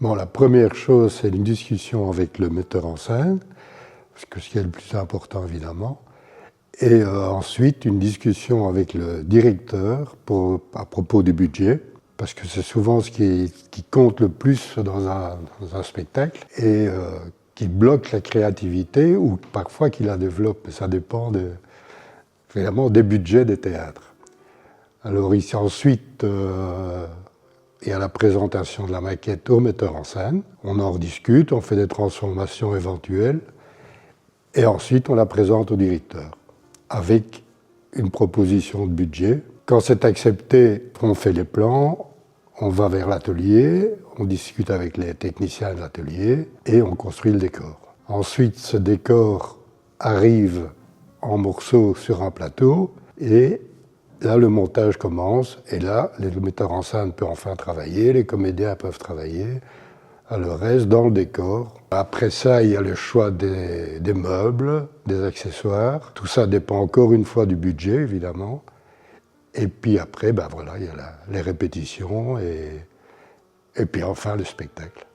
Bon, la première chose, c'est une discussion avec le metteur en scène, parce que ce qui est le plus important évidemment, et ensuite une discussion avec le directeur à propos du budget, parce que c'est souvent ce qui compte le plus dans un spectacle, et qui bloque la créativité, ou parfois qui la développe, ça dépend évidemment des budgets des théâtres. Alors ici ensuite, il y a la présentation de la maquette au metteur en scène, on en rediscute, on fait des transformations éventuelles, et ensuite on la présente au directeur, avec une proposition de budget. Quand c'est accepté, on fait les plans, on va vers l'atelier, on discute avec les techniciens de l'atelier, et on construit le décor. Ensuite, ce décor arrive en morceaux sur un plateau, et là, le montage commence, et là, le metteur en scène peut enfin travailler, les comédiens peuvent travailler, le reste dans le décor. Après ça, il y a le choix des meubles, des accessoires. Tout ça dépend encore une fois du budget, évidemment. Et puis après, ben voilà, il y a les répétitions, et puis enfin le spectacle.